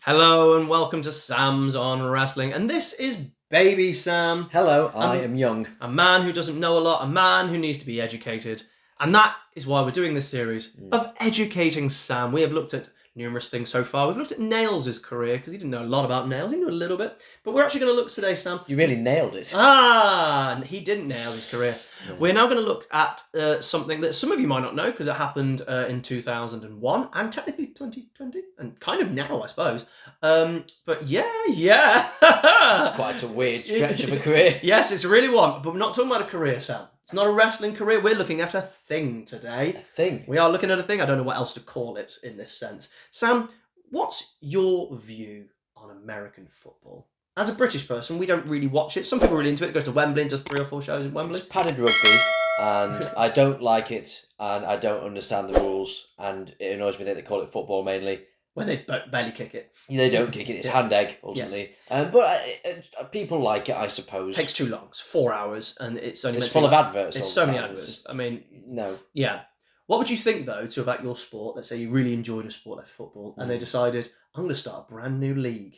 Hello and welcome to Sam's on Wrestling, and this is Baby Sam. Hello, I am young. A man who doesn't know a lot, a man who needs to be educated, and that is why we're doing this series of educating Sam. We have looked at numerous things so far. We've looked at Nails' career, because he didn't know a lot about Nails, he knew a little bit, but we're actually going to look today, Sam. You really nailed it. He didn't nail his career. Yeah. We're now going to look at something that some of you might not know, because it happened in 2001, and technically 2020, and kind of now, I suppose. But yeah. It's quite a weird stretch of a career. Yes, it's really one, but we're not talking about a career, Sam. It's not a wrestling career. We're looking at a thing today. A thing? We are looking at a thing. I don't know what else to call it in this sense. Sam, what's your view on American football? As a British person, we don't really watch it. Some people are really into it. It goes to Wembley and does 3 or 4 shows in Wembley. It's padded rugby, and I don't like it, and I don't understand the rules, and it annoys me that they call it football mainly. When they barely kick it. They don't kick it. It's hand egg, ultimately. Yes. But people like it, I suppose. It takes too long. It's 4 hours, and it's only... It's full of adverts. It's so many adverts. I mean... No. Yeah. What would you think, though, about your sport? Let's say you really enjoyed a sport like football, and they decided, I'm going to start a brand new league.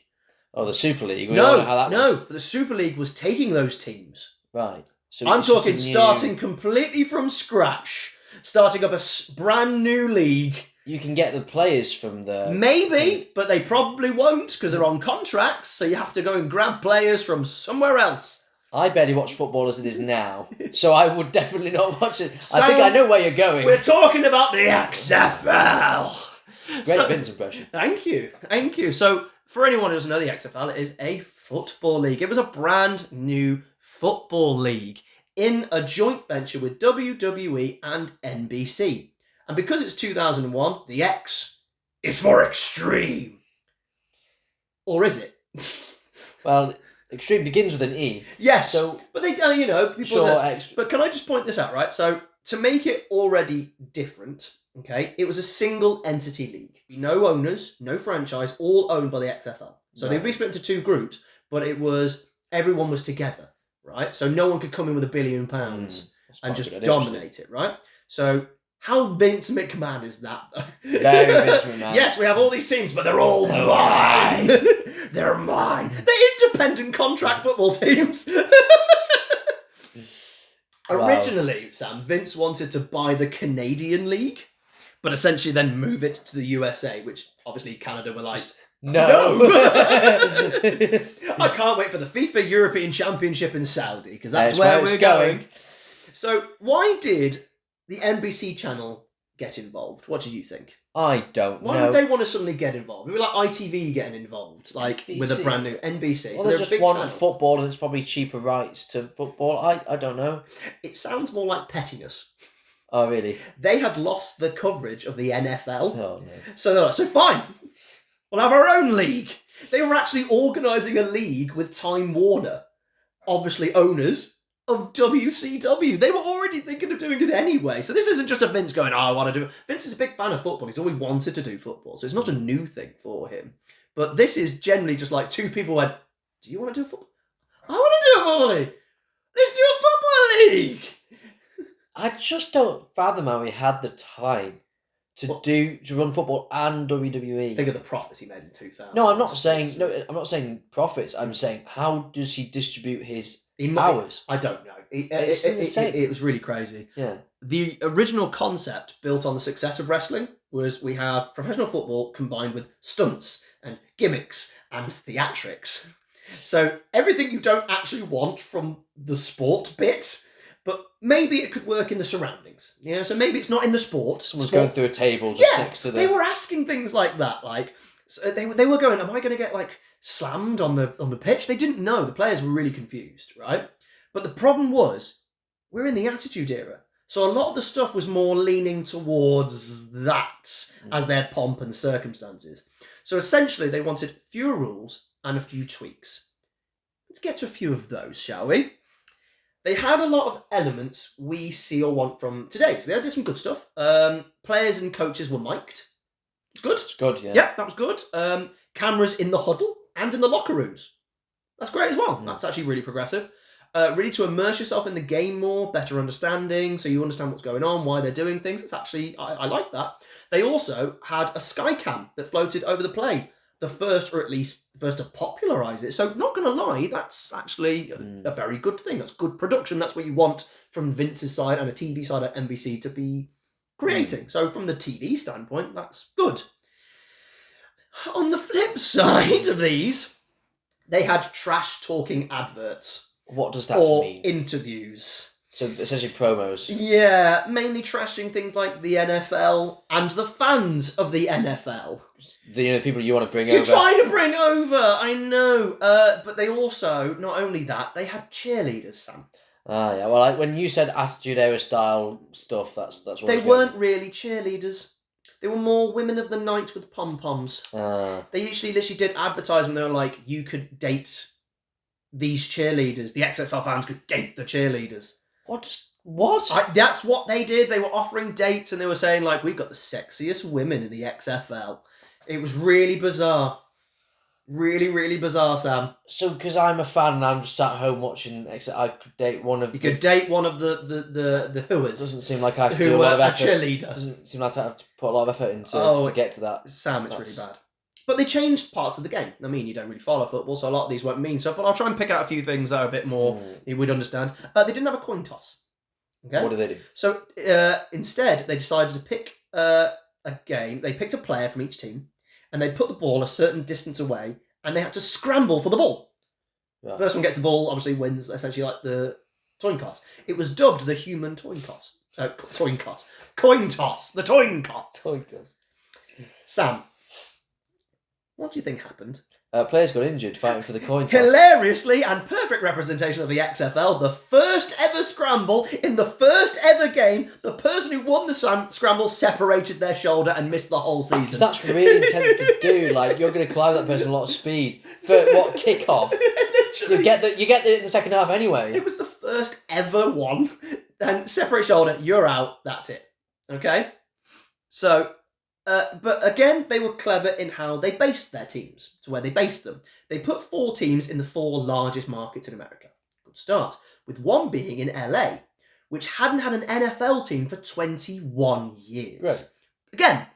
Oh, the Super League? We don't know how that was. But the Super League was taking those teams. Right. So I'm talking starting completely from scratch, starting up a brand new league. You can get the players from the... Maybe, but they probably won't because they're on contracts, so you have to go and grab players from somewhere else. I barely watch football as it is now, so I would definitely not watch it. I think I know where you're going. We're talking about the XFL. Great Vince impression. Thank you. So, for anyone who doesn't know the XFL, it is a football league. It was a brand new football league in a joint venture with WWE and NBC. And because it's 2001, the X is for extreme. Or is it? Well, extreme begins with an E. Yes. So, but they, people. Sure, but can I just point this out, right? So to make it already different, okay, it was a single entity league. No owners, no franchise, all owned by the XFL. So they'd be split into 2 groups, but everyone was together, right? So no one could come in with £1 billion and just dominate it, right? So how Vince McMahon is that, though? Very Vince McMahon. Yes, we have all these teams, but they're all mine. They're mine. They're independent contract football teams. Wow. Originally, Sam, Vince wanted to buy the Canadian League, but essentially then move it to the USA, which obviously Canada were like, no. I can't wait for the FIFA European Championship in Saudi, because that's where we're going. So why did the NBC channel get involved? What do you think? I don't know. Why would they want to suddenly get involved? We were like ITV getting involved, like NBC. With a brand new NBC. Well, so they just want football, and it's probably cheaper rights to football. I don't know. It sounds more like pettiness. Oh, really? They had lost the coverage of the NFL. Oh, no. So they're like, so fine, we'll have our own league. They were actually organising a league with Time Warner, obviously owners of WCW. They were already thinking of doing it anyway. So this isn't just a Vince going, I want to do it. Vince is a big fan of football. He's always wanted to do football. So it's not a new thing for him. But this is generally just like 2 people went, do you want to do a football? I want to do a football league. Let's do a football league. I just don't fathom how he had the time to run football and WWE. Think of the profits he made in 2000. No, I'm not saying profits. I'm saying, how does he distribute his hours? I don't know. It was really crazy. Yeah. The original concept built on the success of wrestling was we have professional football combined with stunts and gimmicks and theatrics. So everything you don't actually want from the sport bit, but maybe it could work in the surroundings. Yeah, so maybe it's not in the sport. Someone's going through a table just next to them. They were asking things like that. Like, so they were going, am I going to get like slammed on the pitch? They didn't know. The players were really confused, right? But the problem was, we're in the Attitude Era. So a lot of the stuff was more leaning towards that as their pomp and circumstances. So essentially, they wanted fewer rules and a few tweaks. Let's get to a few of those, shall we? They had a lot of elements we see or want from today. So they did some good stuff. Players and coaches were mic'd. It's good. It's good, yeah. Yeah, that was good. Cameras in the huddle and in the locker rooms. That's great as well. That's actually really progressive. Really to immerse yourself in the game more, better understanding, so you understand what's going on, why they're doing things. It's actually, I like that. They also had a sky cam that floated over the play. the first, or at least the first to popularise it. So, not going to lie, that's actually a very good thing. That's good production. That's what you want from Vince's side and a TV side at NBC to be creating. So, from the TV standpoint, that's good. On the flip side of these, they had trash-talking adverts. What does that or mean? Interviews. So essentially promos. Yeah, mainly trashing things like the NFL and the fans of the NFL. The people you want to bring You're over. trying to bring over, I know. But they also, not only that, they had cheerleaders, Sam. Ah, yeah. Well, when you said Attitude Era style stuff, that's what They weren't really cheerleaders. They were more women of the night with pom-poms. They literally did advertisement. They were like, you could date these cheerleaders. The XFL fans could date the cheerleaders. What? That's what they did. They were offering dates and they were saying, like, we've got the sexiest women in the XFL. It was really bizarre. Really, really bizarre, Sam. So, because I'm a fan and I'm just sat home watching, I could date one of... You could date one of the whoas. Doesn't seem like I have to do a lot of effort. A cheerleader. Doesn't seem like I have to put a lot of effort into to get to that. Sam, it's really bad. But they changed parts of the game. I mean, you don't really follow football, so a lot of these won't mean stuff, but I'll try and pick out a few things that are a bit more you would understand. They didn't have a coin toss. Okay? What did they do? So instead, they decided to pick a game. They picked a player from each team, and they put the ball a certain distance away, and they had to scramble for the ball. Right. First one gets the ball, obviously wins, essentially like the coin toss. It was dubbed the human coin toss. Coin toss. Coin toss. The coin toss. Coin toss. Sam, what do you think happened? Players got injured fighting for the coin toss. Hilariously and perfect representation of the XFL, the first ever scramble in the first ever game, the person who won the scramble separated their shoulder and missed the whole season. That's really intense to do. Like, you're going to climb that person a lot of speed for what, kickoff? You get it in the second half anyway. It was the first ever one. And separate shoulder, you're out. That's it. Okay. So. But again, they were clever in how they based their teams, to where they based them. They put 4 teams in the 4 largest markets in America. Good start. With one being in LA, which hadn't had an NFL team for 21 years. Right. Again,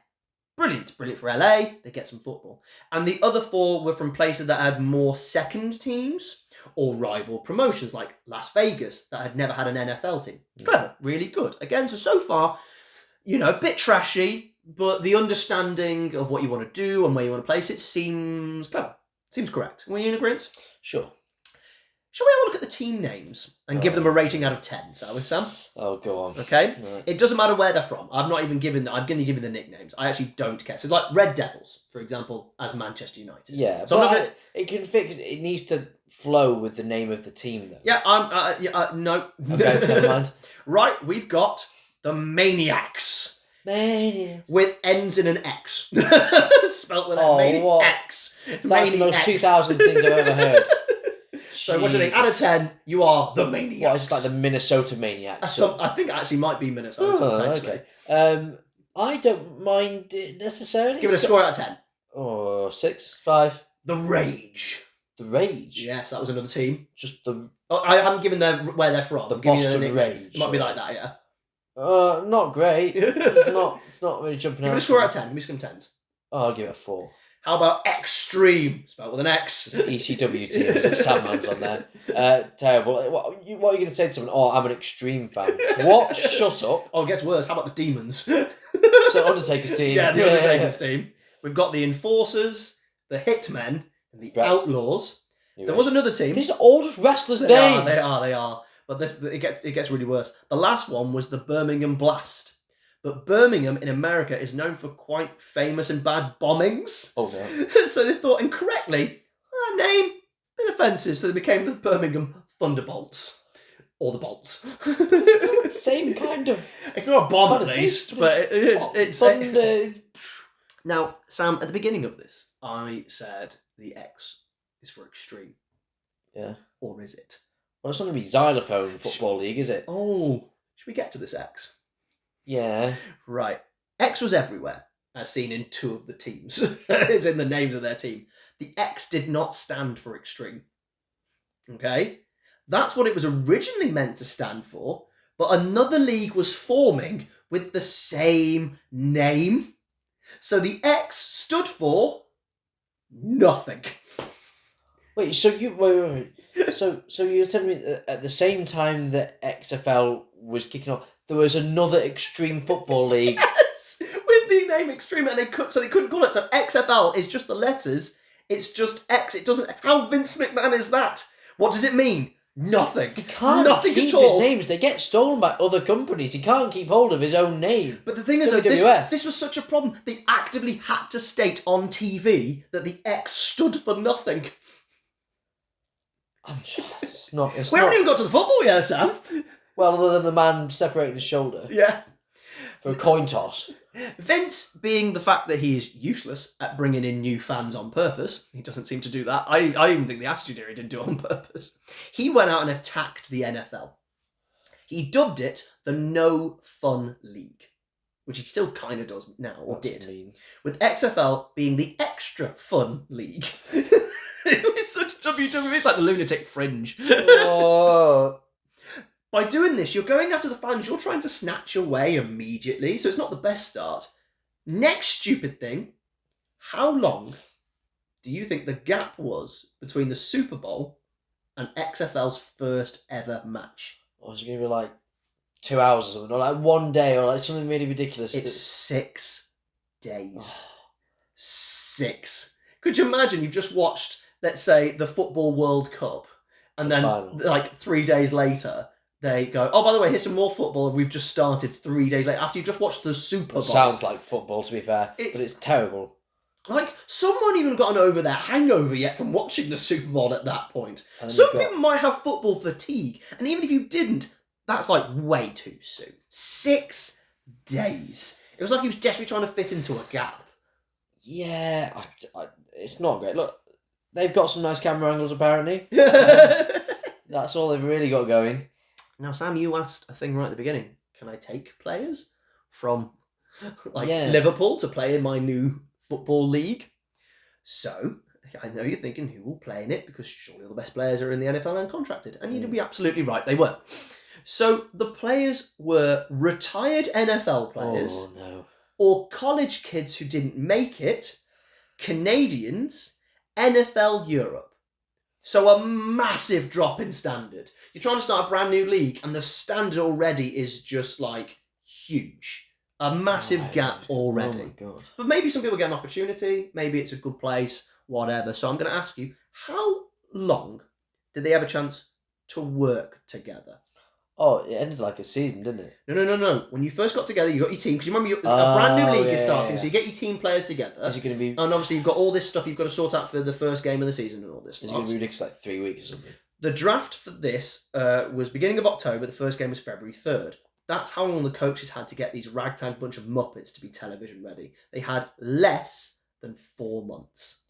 brilliant. Brilliant for LA. They get some football. And the other 4 were from places that had more second teams or rival promotions, like Las Vegas, that had never had an NFL team. Clever. Really good. Again, so far, a bit trashy, but the understanding of what you want to do and where you want to place it seems clever. Seems correct. Were you in agreement? Sure. Shall we have a look at the team names and give them a rating out of 10, shall we, Sam? Oh, go on. Okay. Right. It doesn't matter where they're from. I'm going to give you the nicknames. I actually don't care. So, like Red Devils, for example, as Manchester United. Yeah, so but it can fix. It needs to flow with the name of the team, though. Yeah, no. Okay, never mind. Right, we've got the Maniacs. Maniacs. With ends in an X. Spelt with a Maniac X. That's the most 2000 things I've ever heard. So what do you think? Out of 10, you are the Maniacs. What, it's like the Minnesota Maniacs? I think it actually might be Minnesota, actually. Okay. I don't mind it necessarily. Give it a score out of 10. Oh, 6, 5. The Rage. The Rage? Yes, that was another team. Just the... Oh, I haven't given where they're from. The Boston Rage. It might be like that, yeah. Not great. It's not really jumping out. Give it a score out of 10. Give me some 10s. Oh, I'll give it a 4. How about Extreme? Spelled with an X. It's an ECW team. There's Sandman's on there. Terrible. What are you going to say to someone? Oh, I'm an Extreme fan. What? Shut up. Oh, it gets worse. How about the Demons? So Undertaker's team. Yeah, the Undertaker's team. We've got the Enforcers, the Hitmen, and the Outlaws. There was another team. These are all just wrestlers' names. They are. But it gets really worse. The last one was the Birmingham Blast. But Birmingham in America is known for quite famous and bad bombings. Oh, no. So they thought incorrectly, name, bit offensive. So they became the Birmingham Thunderbolts. Or the Bolts. It's still the same kind of... It's not a bomb at least, but it's Thunder... Now, Sam, at the beginning of this, I said the X is for Extreme. Yeah. Or is it? Well, it's not going to be Xylophone Football League, is it? Oh, should we get to this X? Yeah. Right. X was everywhere, as seen in 2 of the teams. It's in the names of their team. The X did not stand for Extreme. Okay? That's what it was originally meant to stand for, but another league was forming with the same name. So the X stood for nothing. Wait, so wait. So you're telling me that at the same time that XFL was kicking off, there was another extreme football league. Yes, with the name Extreme, and they couldn't call it. So XFL is just the letters. It's just X. It doesn't. How Vince McMahon is that? What does it mean? Nothing. He can't Nothing keep at all. his names. They get stolen by other companies. He can't keep hold of his own name. But the thing is, though, WWF. this was such a problem. They actively had to state on TV that the X stood for nothing. We haven't even got to the football yet, Sam. Well, other than the man separating his shoulder Yeah. for a coin toss. Vince, being the fact that he is useless at bringing in new fans on purpose, he doesn't seem to do that. I even think the Attitude Era didn't do it on purpose. He went out and attacked the NFL. He dubbed it the No Fun League, which he still kind of does now, or did. With XFL being the Extra Fun League. It's such WWE, it's like the lunatic fringe. Oh. By doing this, you're going after the fans, you're trying to snatch away immediately, so it's not the best start. Next stupid thing, how long do you think the gap was between the Super Bowl and XFL's first ever match? Or is it going to be like 2 hours or something, or like 1 day, or like something really ridiculous? It's 6 days. 6. Could you imagine you've just watched, let's say, the Football World Cup, and then like 3 days later, they go, oh, by the way, here's some more football. We've just started 3 days later after you just watched the Super Bowl. It sounds like football, to be fair, but it's terrible. Like, someone even gotten over their hangover yet from watching the Super Bowl at that point. Some people might have football fatigue, and even if you didn't, that's like way too soon. 6 days. It was like he was desperately trying to fit into a gap. Yeah, it's not great. Look, they've got some nice camera angles, apparently. That's all they've really got going. Now, Sam, you asked a thing right at the beginning. Can I take players from Liverpool to play in my new football league? So, I know you're thinking, who will play in it? Because surely all the best players are in the NFL and contracted. And you'd be absolutely right, they were. So, the players were retired NFL players or college kids who didn't make it, Canadians, NFL Europe. So a massive drop in standard. You're trying to start a brand new league and the standard already is just like huge. A massive gap already. Oh my God. But maybe some people get an opportunity. Maybe it's a good place, whatever. So I'm going to ask you, how long did they have a chance to work together? Oh, it ended like a season, didn't it? No. When you first got together, you got your team. Because you remember, a brand new league is starting, so you get your team players together. Is it going to be... And obviously, you've got all this stuff you've got to sort out for the first game of the season and all this. Is it going to be ridiculous, like 3 weeks or something? The draft for this was beginning of October. The first game was February 3rd. That's how long the coaches had to get these ragtag bunch of muppets to be television ready. They had less than 4 months.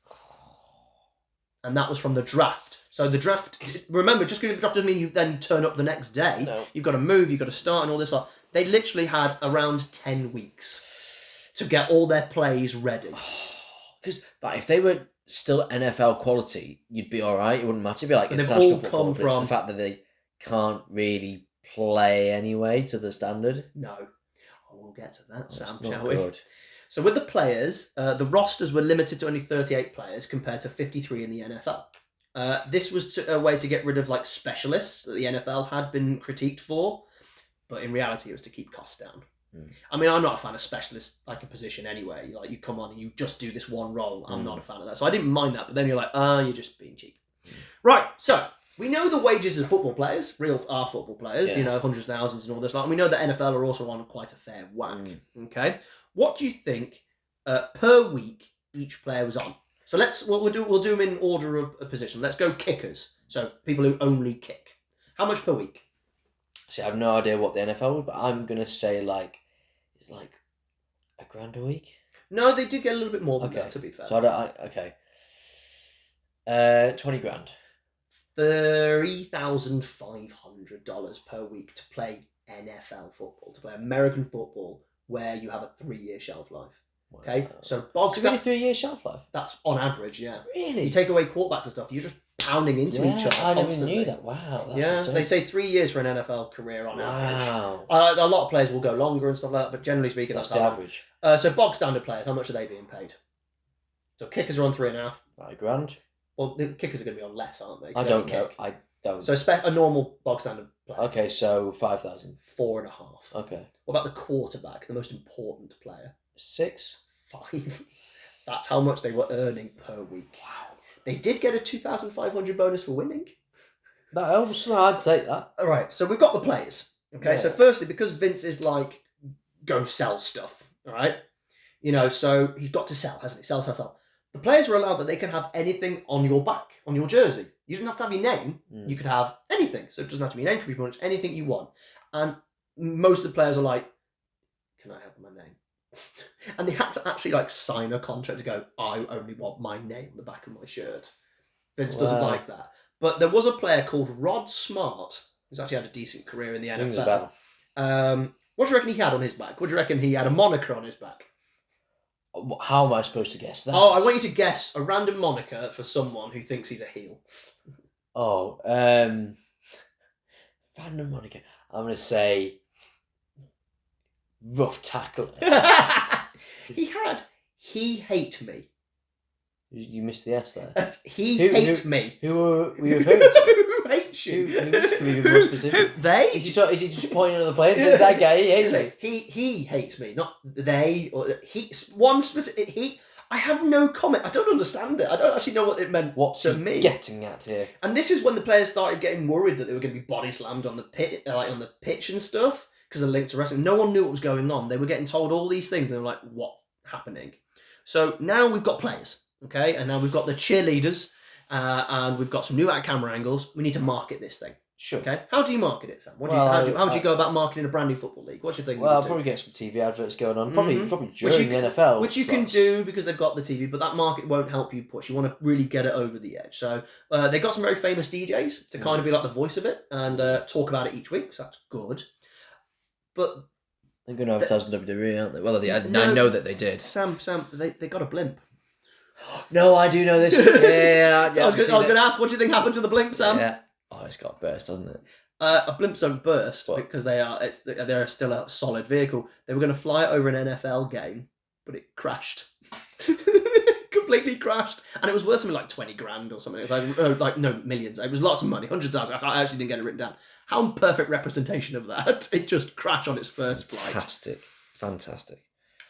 And that was from the draft. So the draft, remember, just because the draft doesn't mean you then turn up the next day. No. You've got to move, you've got to start and all this lot. They literally had around 10 weeks to get all their plays ready. Because if they were still NFL quality, you'd be all right. It wouldn't matter. It'd be like But they've international all football. come But it's from... the fact that they can't really play anyway to the standard. No. We'll get to that, Sam, That's shall we? Good. So with the players, the rosters were limited to only 38 players compared to 53 in the NFL. This was a way to get rid of like specialists that the NFL had been critiqued for, but in reality it was to keep costs down. I mean, I'm not a fan of specialists like a position anyway. Like you come on and you just do this one role. I'm not a fan of that. So I didn't mind that, but then you're like, you're just being cheap. Right, so we know the wages of football players, are football players, hundreds of thousands and all this. And we know that NFL are also on quite a fair whack. Okay, what do you think per week each player was on? So we'll do them in order of a position. Let's go kickers. So people who only kick. How much per week? See, I have no idea what the NFL would, but I'm gonna say it's like $1,000 a week. No, they did get a little bit more than that, to be fair. So $20,000. $30,500 per week to play NFL football, to play American football, where you have a 3-year shelf life. Okay, so It's only 3-year shelf life. That's on average, yeah. Really? You take away quarterbacks and stuff, you're just pounding into each other. I never constantly. knew that. Wow. That's insane. They say 3 years for an NFL career on average. Wow. A lot of players will go longer and stuff like that, but generally speaking, that's the average. So bog standard players, how much are they being paid? So kickers are on 3.5. £9,000. Well, the kickers are going to be on less, aren't they? I don't know. I don't. So a normal bog standard player. Okay, so 5,000. 4.5. Okay. What about the quarterback, the most important player? 6. 5. That's how much they were earning per week. Wow. They did get a 2,500 bonus for winning. That helps. No, I'd take that. All right, so we've got the players. Okay, Yeah. so firstly, because Vince is like, go sell stuff. All right, so he's got to sell, hasn't he? Sell. The players are allowed that they can have anything on your back, on your jersey. You don't have to have your name. You could have anything. So it doesn't have to be your name. It could be pretty much anything you want. And most of the players are like, can I have my name? And they had to actually like sign a contract to go, I only want my name on the back of my shirt. Vince doesn't like that. But there was a player called Rod Smart, who's actually had a decent career in the NFL. What do you reckon he had on his back? What do you reckon he had a moniker on his back? How am I supposed to guess that? Oh, I want you to guess a random moniker for someone who thinks he's a heel. Oh, random moniker. I'm going to say rough tackle. He hate me. You missed the S there. He hate me. Who were we referring to? Who hates you? Can we be more specific? They? Is he just pointing at the players? That guy, he hates me. He hates me, not they or he. One specific he. I have no comment. I don't understand it. I don't actually know what it meant. What's to he me getting at here? And this is when the players started getting worried that they were going to be body slammed on the pit, like on the pitch and stuff, because of linked to wrestling. No one knew what was going on. They were getting told all these things, and they were like, "What's happening?" So now we've got players, okay, and now we've got the cheerleaders, and we've got some new camera angles. We need to market this thing. Sure. Okay. How do you market it, Sam? How do you go about marketing a brand new football league? What's your thing? Well, I'll probably get some TV adverts going on. Probably during the NFL. Which you can do because they've got the TV, but that market won't help you push. You want to really get it over the edge. So they got some very famous DJs to kind of be like the voice of it and talk about it each week. So that's good. But they're going to advertise on WWE, aren't they? Well, I know that they did. Sam, they got a blimp. No, I do know this. Yeah. I was going to ask, what do you think happened to the blimp, Sam? Yeah. Oh, it's got burst, hasn't it? A blimps don't burst because they're still a solid vehicle. They were going to fly it over an NFL game, but it crashed. Completely crashed, and it was worth something like 20 grand or something. It was no millions. It was lots of money, hundreds of thousands. I actually didn't get it written down. How perfect representation of that? It just crashed on its first flight. Fantastic.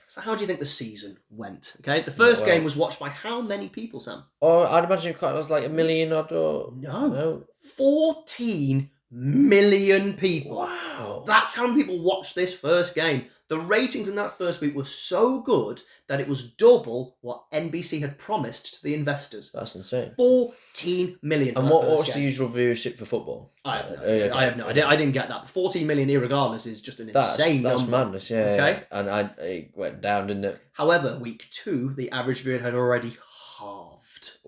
So how do you think the season went? Okay, the first game was watched by how many people, Sam? Oh, I'd imagine it was like 1 million odd or... No. 14 million people. Wow. That's how many people watched this first game. The ratings in that first week were so good that it was double what NBC had promised to the investors. That's insane. 14 million. And what's the usual viewership for football? I have no idea. I didn't get that. But 14 million irregardless is just an insane number. That's madness, yeah. Okay. And it went down, didn't it? However, week 2, the average viewer had already halved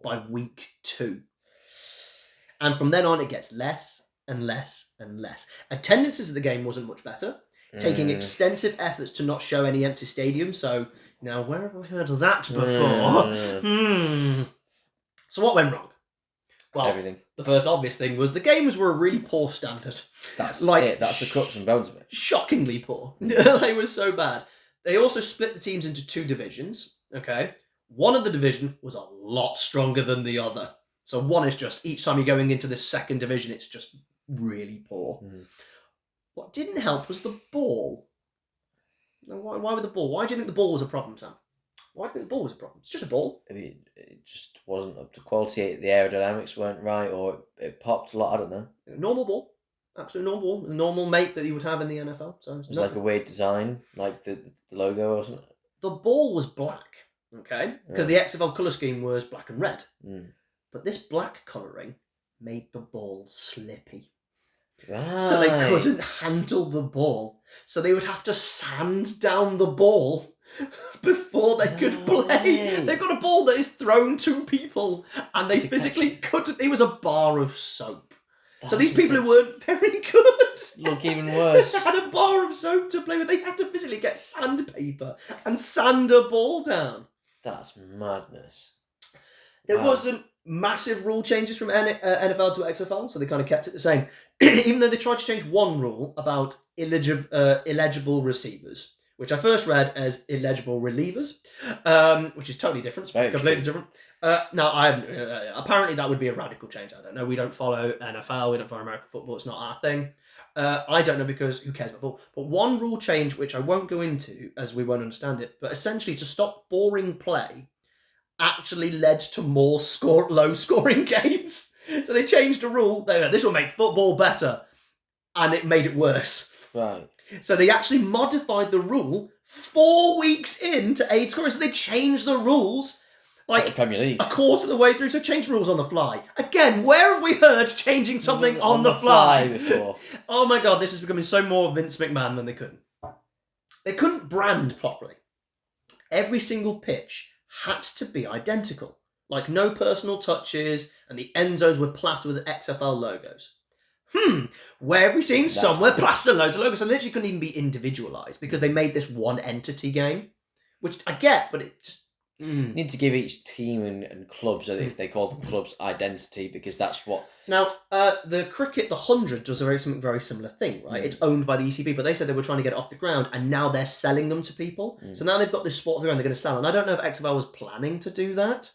by week 2. And from then on, it gets less and less and less. Attendances of the game wasn't much better, taking extensive efforts to not show any empty stadiums. So, now, where have I heard of that before? So what went wrong? Well, everything. The first obvious thing was the games were a really poor standard. That's it. That's the crux and bones of it. Shockingly poor. They were so bad. They also split the teams into 2 divisions. Okay, one of the division was a lot stronger than the other. So one is just each time you're going into the second division, it's just really poor. What didn't help was the ball. Now, why with the ball? Why do you think the ball was a problem, Sam? Why do you think the ball was a problem? It's just a ball. I mean, it just wasn't up to quality. The aerodynamics weren't right, or it popped a lot. I don't know. Normal ball. Absolute normal ball. The normal mate that you would have in the NFL. So it was like a weird design, like the logo or something. The ball was black, okay? Because the XFL colour scheme was black and red. But this black colouring made the ball slippy. Right. So they couldn't handle the ball. So they would have to sand down the ball before they could play. They've got a ball that is thrown to people and they physically couldn't. It was a bar of soap. So these people who weren't very good look even worse. Had a bar of soap to play with. They had to physically get sandpaper and sand a ball down. That's madness. There wasn't massive rule changes from NFL to XFL, so they kind of kept it the same. Even though they tried to change one rule about illegible receivers, which I first read as illegible relievers, which is totally different. It's very completely extreme. different. Now, I haven't. Apparently, that would be a radical change. I don't know. We don't follow NFL. We don't follow American football. It's not our thing. I don't know because who cares about football? But one rule change, which I won't go into as we won't understand it, but essentially to stop boring play, actually led to more low-scoring games. So they changed the rule. They go, this will make football better, and it made it worse. Right. So they actually modified the rule 4 weeks into aid scoring. So they changed the rules Like the Premier League. a quarter of the way through. So change rules on the fly. Again, where have we heard changing something on the fly before? Oh my God, this is becoming so more Vince McMahon than they couldn't. They couldn't brand properly. Every single pitch had to be identical. Like no personal touches, and the end zones were plastered with XFL logos. Where have we seen somewhere plastered loads of logos? So literally couldn't even be individualised because they made this one entity game, which I get, but it just... You need to give each team and clubs, if they call them clubs, identity, because that's what... Now, the cricket, the 100, does something very similar thing, right? It's owned by the ECB, but they said they were trying to get it off the ground, and now they're selling them to people. So now they've got this sport off the ground, they're going to sell. And I don't know if XFL was planning to do that,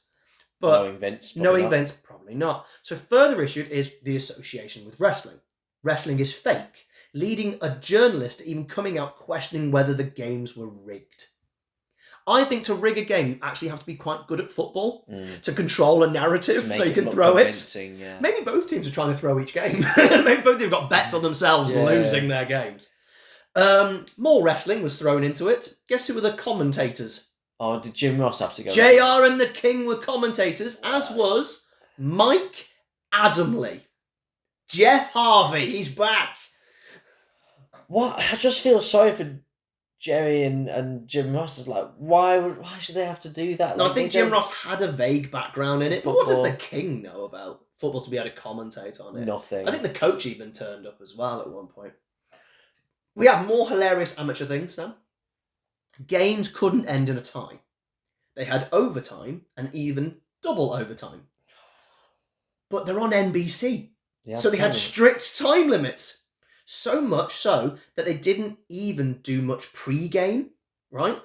but knowing Vince, probably not. So further issued is the association with wrestling. Wrestling is fake, leading a journalist to even coming out questioning whether the games were rigged. I think to rig a game, you actually have to be quite good at football to control a narrative so you can throw it. Yeah. Maybe both teams are trying to throw each game. Maybe both teams have got bets on themselves losing their games. More wrestling was thrown into it. Guess who were the commentators? Oh, did Jim Ross have to go? JR and the King were commentators, as was Mike Adamley. Jeff Harvey, he's back. What? I just feel sorry for Jerry and Jim Ross. Is like, why should they have to do that? No, Like, I think Jim Ross had a vague background in it, but what does the King know about football to be able to commentate on it? Nothing. I think the coach even turned up as well at one point. We have more hilarious amateur things now. Games couldn't end in a tie. They had overtime and even double overtime. But they're on NBC. So they had strict time limits. So much so that they didn't even do much pre-game, right?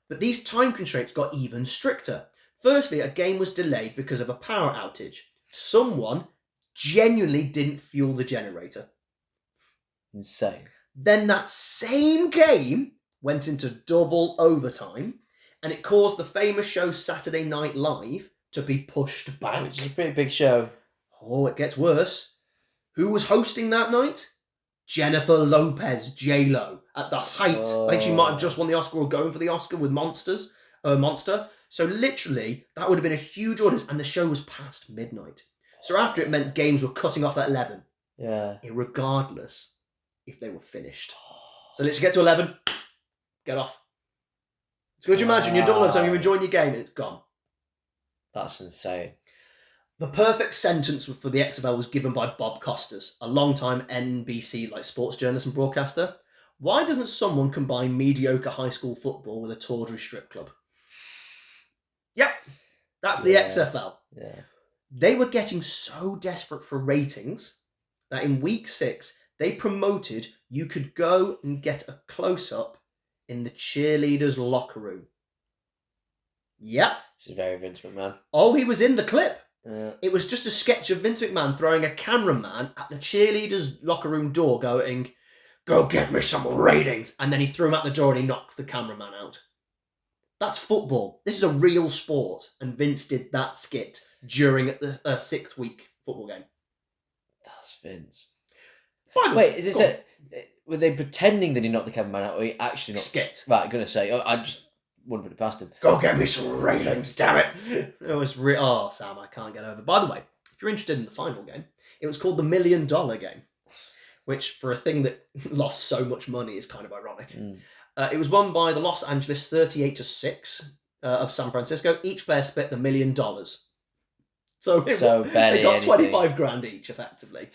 But these time constraints got even stricter. Firstly, a game was delayed because of a power outage. Someone genuinely didn't fuel the generator. Insane. Then that same game went into double overtime, and it caused the famous show Saturday Night Live to be pushed back. Which is a pretty big show. Oh, it gets worse. Who was hosting that night? Jennifer Lopez, J-Lo, at the height. I think she might have just won the Oscar or going for the Oscar with Monster. So literally, that would have been a huge audience, and the show was past midnight. So after, it meant games were cutting off at 11. Yeah. Irregardless if they were finished. So literally get to 11, get off. So could you imagine, you're double overtime, you're enjoying your game, and it's gone. That's insane. The perfect sentence for the XFL was given by Bob Costas, a long-time NBC sports journalist and broadcaster. Why doesn't someone combine mediocre high school football with a tawdry strip club? Yep, that's the XFL. Yeah. They were getting so desperate for ratings that in week 6, they promoted you could go and get a close-up in the cheerleaders' locker room. Yep. This is very Vince McMahon. Oh, he was in the clip. It was just a sketch of Vince McMahon throwing a cameraman at the cheerleaders' locker room door going, "Go get me some ratings." And then he threw him out the door and he knocks the cameraman out. That's football. This is a real sport. And Vince did that skit during the 6th week football game. That's Vince. Wait, is this were they pretending that he knocked the cameraman out, or he actually knocked... Skit. Right, I'm going to say, I just wouldn't put it past him. Go get me some ratings, damn it. It was Sam, I can't get over. By the way, if you're interested in the final game, it was called the $1 Million Game, which for a thing that lost so much money is kind of ironic. It was won by the Los Angeles 38-6 of San Francisco. Each player split the $1 million. So they got 25 grand each, effectively.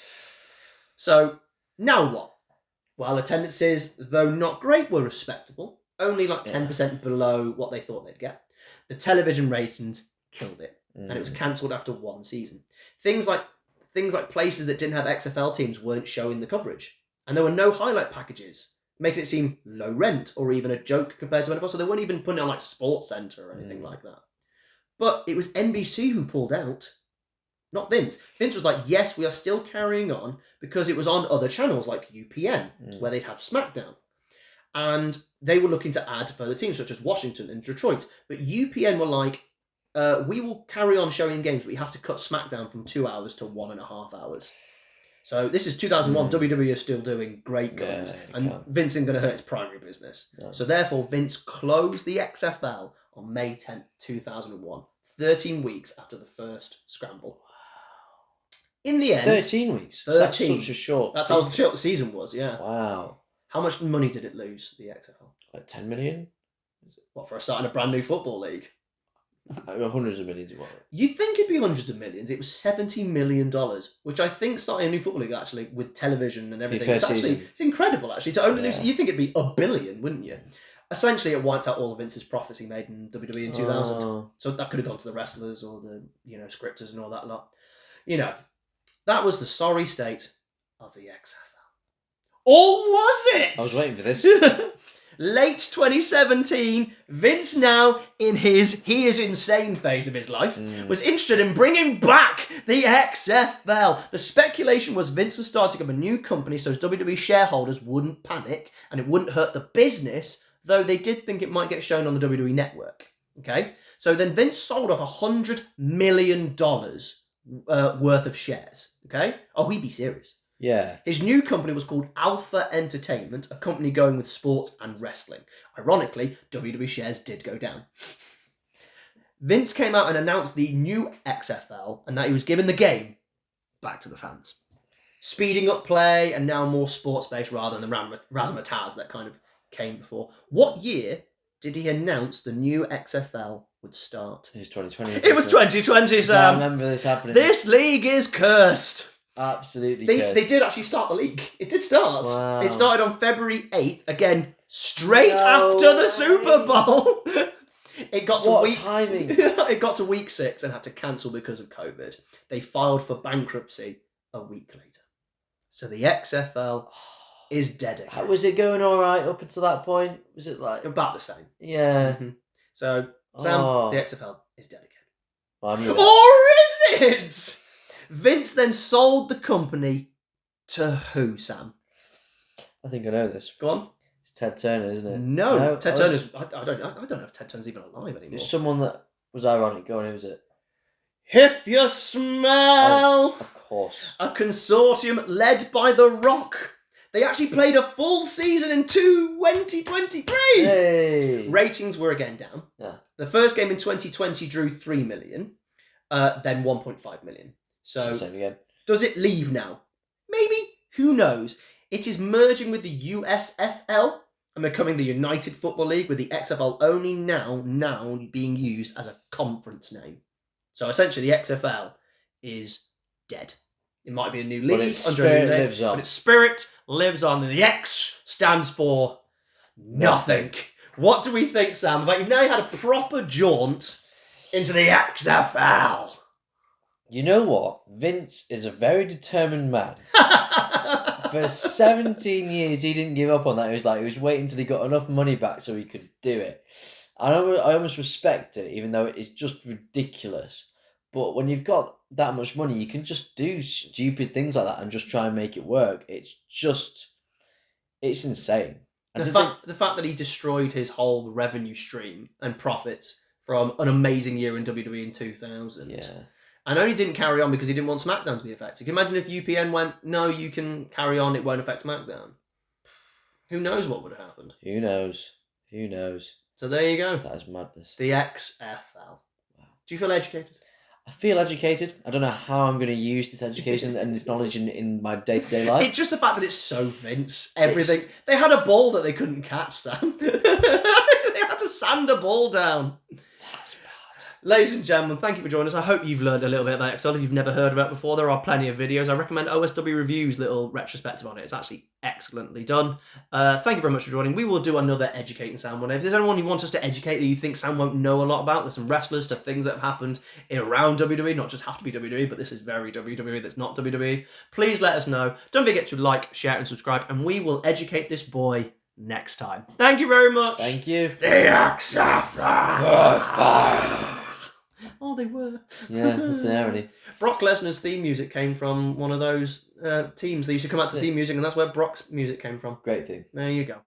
So now what? Well, attendances, though not great, were respectable. Only 10% below what they thought they'd get. The television ratings killed it, and it was cancelled after 1 season. Things like places that didn't have XFL teams weren't showing the coverage, and there were no highlight packages making it seem low rent or even a joke compared to NFL. So they weren't even putting it on like Sports Center or anything like that. But it was NBC who pulled out, not Vince. Vince was like, yes, we are still carrying on because it was on other channels like UPN, where they'd have SmackDown. And they were looking to add further teams such as Washington and Detroit. But UPN were like, we will carry on showing games, but we have to cut SmackDown from 2 hours to 1.5 hours. So this is 2001. WWE is still doing great guns, and Vince isn't going to hurt his primary business. No. So therefore, Vince closed the XFL on May 10th, 2001, 13 weeks after the first scramble. In the end... 13 weeks? 13. That's such a short That's how short the season was, yeah. Wow. How much money did it lose, the XFL? Like 10 million? What, for starting a brand new football league? Hundreds of millions. You'd think it'd be hundreds of millions. It was $70 million, which I think starting a new football league, actually, with television and everything, it's incredible, actually. To only lose, you'd think it'd be $1 billion, wouldn't you? Essentially, it wiped out all of Vince's profits he made in WWE in 2000. So that could have gone to the wrestlers or the scripters and all that lot. That was the sorry state of the XFL. Or was it? I was waiting for this. Late 2017, Vince, now in his he is insane phase of his life, was interested in bringing back the XFL. The speculation was Vince was starting up a new company so WWE shareholders wouldn't panic and it wouldn't hurt the business, though they did think it might get shown on the WWE network. Okay? So then Vince sold off $100 million worth of shares. Okay? Oh, he'd be serious. Yeah. His new company was called Alpha Entertainment, a company going with sports and wrestling. Ironically, WWE shares did go down. Vince came out and announced the new XFL and that he was giving the game back to the fans. Speeding up play and now more sports-based rather than the razzmatazz that kind of came before. What year did he announce the new XFL would start? It was 2020. It was 2020, Sam. I remember this happening. This league is cursed. Absolutely. They did actually start the league. It did start. Wow. It started on February 8th, again, straight after the Super Bowl. It got to timing. It got to week 6 and had to cancel because of COVID. They filed for bankruptcy a week later. So the XFL is dead again. Was it going all right up until that point? Was it like... About the same. Yeah. Mm-hmm. So, Sam, the XFL is dead again. Or is it? Vince then sold the company to who, Sam? I think I know this. Go on. It's Ted Turner, isn't it? No, Ted Turner's... I don't know if Ted Turner's even alive anymore. It's someone that was ironic. Go on, who was it? If you smell... Oh, of course. A consortium led by The Rock. They actually played a full season in 2023. Hey. Ratings were again down. Yeah. The first game in 2020 drew 3 million, then 1.5 million. So, same again. Does it leave now? Maybe. Who knows? It is merging with the USFL and becoming the United Football League, with the XFL only now being used as a conference name. So essentially, the XFL is dead. It might be a new league, but its spirit lives on. But its spirit lives on, and the X stands for nothing. What do we think, Sam? About you've now had a proper jaunt into the XFL. You know what? Vince is a very determined man. For 17 years, he didn't give up on that. He was waiting until he got enough money back so he could do it. I almost respect it, even though it is just ridiculous. But when you've got that much money, you can just do stupid things like that and just try and make it work. It's insane. The fact that he destroyed his whole revenue stream and profits from an amazing year in WWE in 2000. Yeah. And only didn't carry on because he didn't want SmackDown to be affected. Can you imagine if UPN went, no, you can carry on, it won't affect SmackDown? Who knows what would have happened? Who knows? So there you go. That is madness. The XFL. Wow. Do you feel educated? I feel educated. I don't know how I'm going to use this education and this knowledge in my day-to-day life. It's just the fact that it's so Vince. Everything. They had a ball that they couldn't catch, Sam. They had to sand a ball down. That's bad. Ladies and gentlemen, thank you for joining us. I hope you've learned a little bit about XFL. If you've never heard about it before, there are plenty of videos. I recommend OSW Review's little retrospective on it. It's actually excellently done. Thank you very much for joining. We will do another Educating Sam one day. If there's anyone who wants us to educate that you think Sam won't know a lot about, there's some wrestlers to things that have happened around WWE, not just have to be WWE, but this is very WWE that's not WWE. Please let us know. Don't forget to like, share, and subscribe, and we will educate this boy next time. Thank you very much. Thank you. The XFL. Oh, they were. Yeah, that's the irony. Brock Lesnar's theme music came from one of those teams. They used to come out to theme music, and that's where Brock's music came from. Great thing. There you go.